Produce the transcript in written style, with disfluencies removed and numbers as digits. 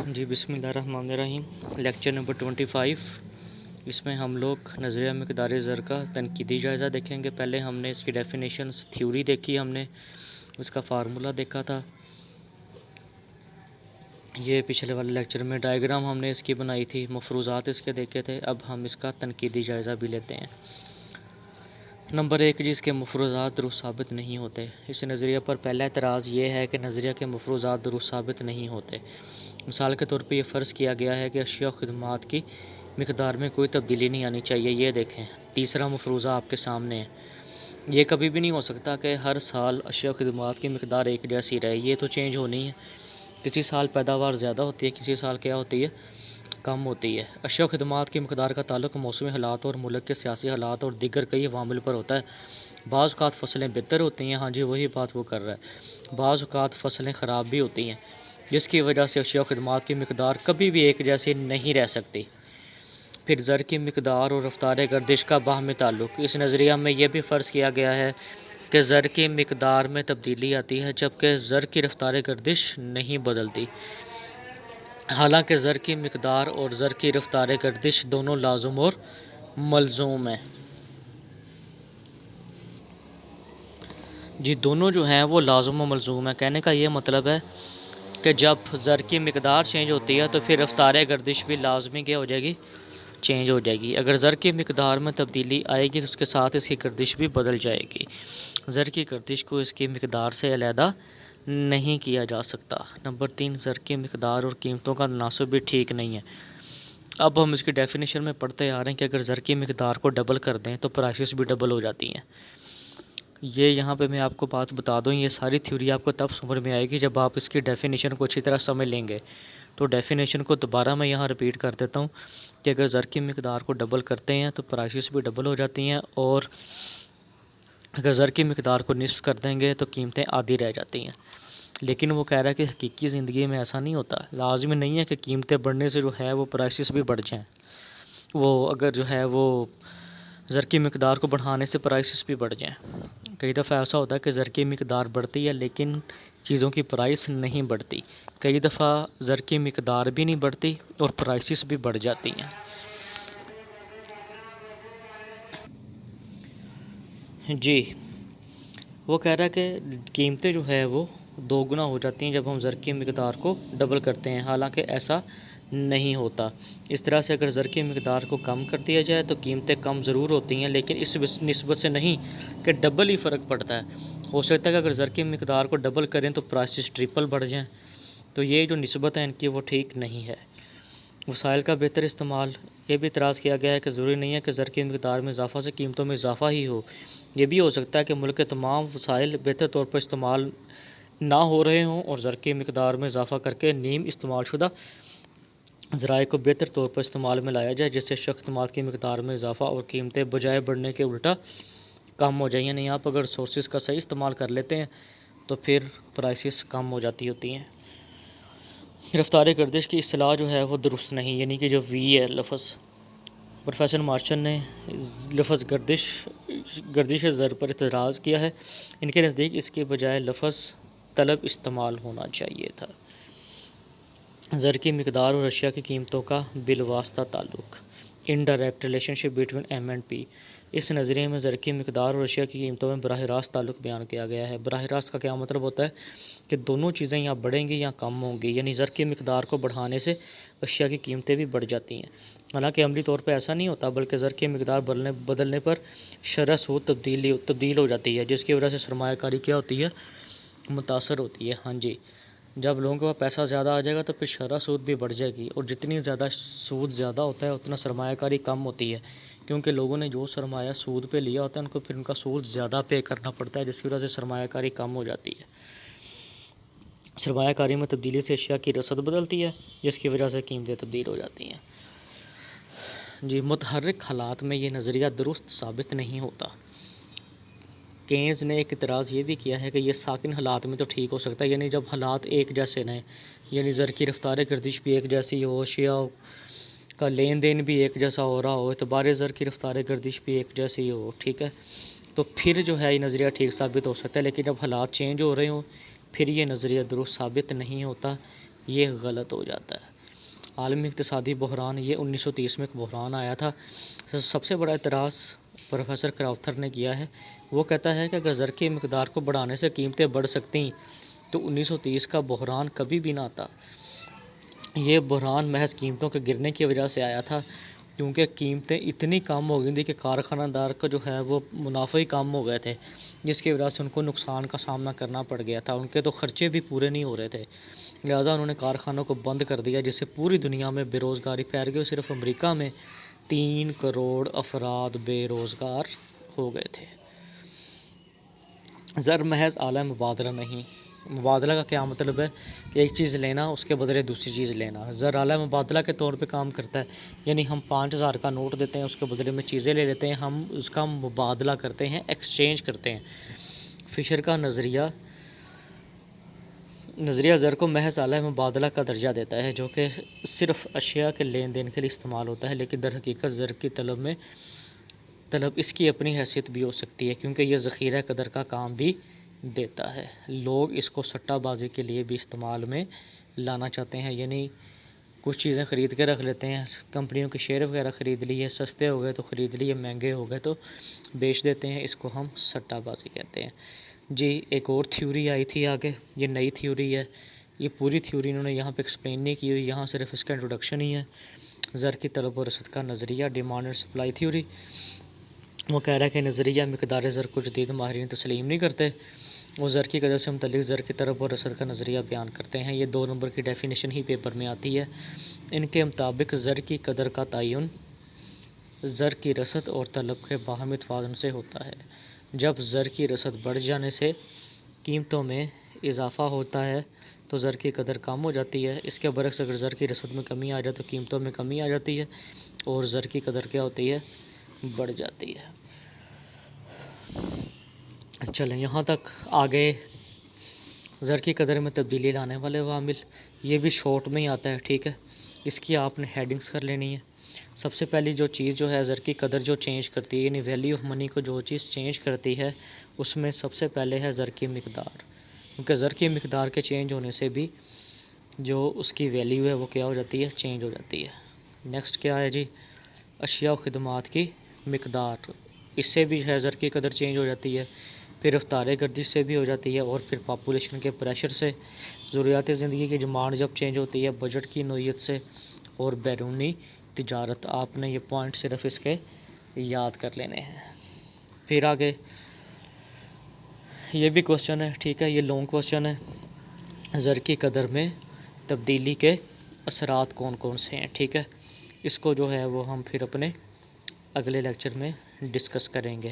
جی بسم اللہ الرحمن الرحیم۔ Lecture number 25۔ اس میں ہم لوگ نظریہ مقدار زر کا تنقیدی جائزہ دیکھیں گے۔ پہلے ہم نے اس کی ڈیفینیشنز تھیوری دیکھی، ہم نے اس کا فارمولہ دیکھا تھا۔ یہ پچھلے والے لیکچر میں ڈائیگرام ہم نے اس کی بنائی تھی، مفروضات اس کے دیکھے تھے۔ اب ہم اس کا تنقیدی جائزہ بھی لیتے ہیں۔ نمبر 1 جی، اس کے مفروضات درست ثابت نہیں ہوتے۔ اس نظریہ پر پہلا اعتراض یہ ہے کہ نظریہ کے مفروضات درست ثابت نہیں ہوتے۔ مثال کے طور پہ یہ فرض کیا گیا ہے کہ اشیاء و خدمات کی مقدار میں کوئی تبدیلی نہیں آنی چاہیے۔ یہ دیکھیں، تیسرا مفروضہ آپ کے سامنے ہے۔ یہ کبھی بھی نہیں ہو سکتا کہ ہر سال اشیاء و خدمات کی مقدار ایک جیسی رہے، یہ تو چینج ہونی ہے۔ کسی سال پیداوار زیادہ ہوتی ہے، کسی سال کیا ہوتی ہے، کم ہوتی ہے۔ اشیاء و خدمات کی مقدار کا تعلق موسمی حالات اور ملک کے سیاسی حالات اور دیگر کئی عوامل پر ہوتا ہے۔ بعض اوقات فصلیں بہتر ہوتی ہیں، ہاں جی وہی بات وہ کر رہا ہے۔ بعض اوقات فصلیں خراب بھی ہوتی ہیں، جس کی وجہ سے اشیاء و خدمات کی مقدار کبھی بھی ایک جیسی نہیں رہ سکتی۔ پھر زر کی مقدار اور رفتار گردش کا باہمی تعلق۔ اس نظریہ میں یہ بھی فرض کیا گیا ہے کہ زر کی مقدار میں تبدیلی آتی ہے، جبکہ زر کی رفتار گردش نہیں بدلتی۔ حالانکہ زر کی مقدار اور زر کی رفتار گردش دونوں لازم اور ملزوم ہیں۔ جی دونوں جو ہیں وہ لازم و ملزوم ہیں۔ کہنے کا یہ مطلب ہے کہ جب زر کی مقدار چینج ہوتی ہے تو پھر رفتار گردش بھی لازمی کیا ہو جائے گی، چینج ہو جائے گی۔ اگر زر کی مقدار میں تبدیلی آئے گی تو اس کے ساتھ اس کی گردش بھی بدل جائے گی۔ زر کی گردش کو اس کی مقدار سے علیحدہ نہیں کیا جا سکتا۔ نمبر 3، زر کی مقدار اور قیمتوں کا تناسب بھی ٹھیک نہیں ہے۔ اب ہم اس کی ڈیفینیشن میں پڑھتے آ رہے ہیں کہ اگر زر کی مقدار کو ڈبل کر دیں تو پرائسز بھی ڈبل ہو جاتی ہیں۔ یہ یہاں پہ میں آپ کو بات بتا دوں، یہ ساری تھیوری آپ کو تب سمجھ میں آئے گی جب آپ اس کی ڈیفینیشن کو اچھی طرح سمجھ لیں گے۔ تو ڈیفینیشن کو دوبارہ میں یہاں ریپیٹ کر دیتا ہوں کہ اگر زر کی مقدار کو ڈبل کرتے ہیں تو پرائسز بھی ڈبل ہو جاتی ہیں، اور اگر زر کی مقدار کو نصف کر دیں گے تو قیمتیں آدھی رہ جاتی ہیں۔ لیکن وہ کہہ رہا ہے کہ حقیقی زندگی میں ایسا نہیں ہوتا۔ لازمی نہیں ہے کہ قیمتیں بڑھنے سے جو ہے وہ پرائسز بھی بڑھ جائیں۔ وہ اگر جو ہے وہ زر کی مقدار کو بڑھانے سے پرائسز بھی بڑھ جائیں۔ کئی دفعہ ایسا ہوتا ہے کہ زر کی مقدار بڑھتی ہے لیکن چیزوں کی پرائس نہیں بڑھتی۔ کئی دفعہ زر کی مقدار بھی نہیں بڑھتی اور پرائسز بھی بڑھ جاتی ہیں۔ جی وہ کہہ رہا ہے کہ قیمتیں جو ہے وہ 2 گنا ہو جاتی ہیں جب ہم زر کی مقدار کو ڈبل کرتے ہیں، حالانکہ ایسا نہیں ہوتا۔ اس طرح سے اگر زر کی مقدار کو کم کر دیا جائے تو قیمتیں کم ضرور ہوتی ہیں، لیکن اس نسبت سے نہیں کہ ڈبل ہی فرق پڑتا ہے۔ ہو سکتا ہے کہ اگر زر کی مقدار کو ڈبل کریں تو پرائسز ٹرپل بڑھ جائیں، تو یہ جو نسبت ہے ان کی وہ ٹھیک نہیں ہے۔ وسائل کا بہتر استعمال۔ یہ بھی اعتراض کیا گیا ہے کہ ضروری نہیں ہے کہ زر کی مقدار میں اضافہ سے قیمتوں میں اضافہ ہی ہو۔ یہ بھی ہو سکتا ہے کہ ملک کے تمام وسائل بہتر طور پر استعمال نہ ہو رہے ہوں اور زر کی مقدار میں اضافہ کر کے نیم استعمال شدہ ذرائع کو بہتر طور پر استعمال میں لایا جائے، جس سے اشیاء خدمات کی مقدار میں اضافہ اور قیمتیں بجائے بڑھنے کے الٹا کم ہو جائیں۔ یعنی آپ اگر سورسز کا صحیح استعمال کر لیتے ہیں تو پھر پرائسز کم ہو جاتی ہوتی ہیں۔ رفتار گردش کی اصطلاح جو ہے وہ درست نہیں، یعنی کہ جو وی ہے لفظ، پروفیسر مارشل نے لفظ گردش زر پر اعتراض کیا ہے۔ ان کے نزدیک اس کے بجائے لفظ طلب استعمال ہونا چاہیے تھا۔ زر کی مقدار اور اشیاء کی قیمتوں کا بالواسطہ تعلق، indirect relationship between M and P. اس نظریے میں زر کی مقدار اور اشیاء کی قیمتوں میں براہ راست تعلق بیان کیا گیا ہے۔ براہ راست کا کیا مطلب ہوتا ہے کہ دونوں چیزیں یا بڑھیں گی یا کم ہوں گی، یعنی زر کی مقدار کو بڑھانے سے اشیاء کی قیمتیں بھی بڑھ جاتی ہیں۔ حالانکہ عملی طور پہ ایسا نہیں ہوتا، بلکہ زر کی مقدار بدلنے پر شرح سود تبدیل ہو جاتی ہے، جس کی وجہ سے سرمایہ کاری کیا ہوتی ہے، متاثر ہوتی ہے۔ ہاں جی، جب لوگوں کے پاس پیسہ زیادہ آ جائے گا تو پھر شرح سود بھی بڑھ جائے گی، اور جتنی زیادہ سود زیادہ ہوتا ہے اتنا سرمایہ کاری کم ہوتی ہے، کیونکہ لوگوں نے جو سرمایہ سود پہ لیا ہوتا ہے ان کو پھر ان کا سود زیادہ پے کرنا پڑتا ہے، جس کی وجہ سے سرمایہ کاری کم ہو جاتی ہے۔ سرمایہ کاری میں تبدیلی سے اشیاء کی رسد بدلتی ہے، جس کی وجہ سے قیمتیں تبدیل ہو جاتی ہیں۔ جی متحرک حالات میں یہ نظریہ درست ثابت نہیں ہوتا۔ کینز نے ایک اعتراض یہ بھی کیا ہے کہ یہ ساکن حالات میں تو ٹھیک ہو سکتا ہے، یعنی جب حالات ایک جیسے رہیں، یعنی زر کی رفتار گردش بھی ایک جیسی ہو، اشیاء کا لین دین بھی ایک جیسا ہو رہا ہو، اعتبار زر کی رفتار گردش بھی ایک جیسی ہو، ٹھیک ہے، تو پھر جو ہے یہ نظریہ ٹھیک ثابت ہو سکتا ہے۔ لیکن جب حالات چینج ہو رہے ہوں پھر یہ نظریہ درست ثابت نہیں ہوتا، یہ غلط ہو جاتا ہے۔ عالمی اقتصادی بحران، یہ 1930 میں ایک بحران آیا تھا۔ سب سے بڑا اعتراض پروفیسر کراؤتھر نے کیا ہے، وہ کہتا ہے کہ اگر زر کی مقدار کو بڑھانے سے قیمتیں بڑھ سکتی تو 1930 کا بحران کبھی بھی نہ آتا۔ یہ بحران محض قیمتوں کے گرنے کی وجہ سے آیا تھا، کیونکہ قیمتیں اتنی کم ہو گئی تھیں کہ کارخانہ دار کا جو ہے وہ منافع ہی کم ہو گئے تھے، جس کی وجہ سے ان کو نقصان کا سامنا کرنا پڑ گیا تھا۔ ان کے تو خرچے بھی پورے نہیں ہو رہے تھے، لہٰذا انہوں نے کارخانوں کو بند کر دیا، جس سے پوری دنیا میں بے روزگاری پھیل گئی۔ صرف امریکہ میں 3 کروڑ افراد بے روزگار ہو گئے تھے۔ زر محض آلہ مبادلہ نہیں۔ مبادلہ کا کیا مطلب ہے؟ کہ ایک چیز لینا، اس کے بدلے دوسری چیز لینا۔ زر آلہ مبادلہ کے طور پہ کام کرتا ہے، یعنی ہم 5000 کا نوٹ دیتے ہیں، اس کے بدلے میں چیزیں لے لیتے ہیں، ہم اس کا مبادلہ کرتے ہیں، ایکسچینج کرتے ہیں۔ فشر کا نظریہ زر کو محض آلہ مبادلہ کا درجہ دیتا ہے، جو کہ صرف اشیاء کے لین دین کے لیے استعمال ہوتا ہے، لیکن در حقیقت زر کی طلب اس کی اپنی حیثیت بھی ہو سکتی ہے، کیونکہ یہ ذخیرہ قدر کا کام بھی دیتا ہے۔ لوگ اس کو سٹہ بازی کے لیے بھی استعمال میں لانا چاہتے ہیں، یعنی کچھ چیزیں خرید کے رکھ لیتے ہیں، کمپنیوں کے شیئر وغیرہ خرید لیے، سستے ہو گئے تو خرید لیے، مہنگے ہو گئے تو بیچ دیتے ہیں، اس کو ہم سٹہ بازی کہتے ہیں۔ جی ایک اور تھیوری آئی تھی آگے، یہ نئی تھیوری ہے، یہ پوری تھیوری انہوں نے یہاں پہ ایکسپلین نہیں کی ہوئی، یہاں صرف اس کا انٹروڈکشن ہی ہے۔ زر کی طلب و رسد کا نظریہ، ڈیمانڈ اینڈ سپلائی تھیوری۔ وہ کہہ رہا ہے کہ نظریہ مقدار زر کو جدید ماہرین تسلیم نہیں کرتے، وہ زر کی قدر سے متعلق زر کی طلب و رسد کا نظریہ بیان کرتے ہیں۔ یہ 2 نمبر کی ڈیفینیشن ہی پیپر میں آتی ہے۔ ان کے مطابق زر کی قدر کا تعین زر کی رسد اور طلب کے باہمی توازن سے ہوتا ہے۔ جب زر کی رسد بڑھ جانے سے قیمتوں میں اضافہ ہوتا ہے تو زر کی قدر کم ہو جاتی ہے، اس کے برعکس اگر زر کی رسد میں کمی آ جائے تو قیمتوں میں کمی آ جاتی ہے اور زر کی قدر کیا ہوتی ہے؟ بڑھ جاتی ہے۔ چلیں یہاں تک آگے زر کی قدر میں تبدیلی لانے والے عوامل، یہ بھی شارٹ میں ہی آتا ہے، ٹھیک ہے، اس کی آپ نے ہیڈنگز کر لینی ہے۔ سب سے پہلی جو چیز جو ہے زر کی قدر جو چینج کرتی ہے، یعنی ویلیو آف منی کو جو چیز چینج کرتی ہے، اس میں سب سے پہلے ہے زر کی مقدار، کیونکہ زر کی مقدار کے چینج ہونے سے بھی جو اس کی ویلیو ہے وہ کیا ہو جاتی ہے؟ چینج ہو جاتی ہے۔ نیکسٹ کیا ہے جی؟ اشیاء و خدمات کی مقدار، اس سے بھی ہے زر کی قدر چینج ہو جاتی ہے۔ پھر رفتار گردش سے بھی ہو جاتی ہے، اور پھر پاپولیشن کے پریشر سے، ضروریات زندگی کی ڈیمانڈ جب چینج ہوتی ہے، بجٹ کی نوعیت سے، اور بیرونی تجارت۔ آپ نے یہ پوائنٹ صرف اس کے یاد کر لینے ہیں۔ پھر آگے یہ بھی کوشچن ہے، ٹھیک ہے، یہ لانگ کوشچن ہے، زر کی قدر میں تبدیلی کے اثرات کون کون سے ہیں، ٹھیک ہے، اس کو جو ہے وہ ہم پھر اپنے اگلے لیکچر میں ڈسکس کریں گے۔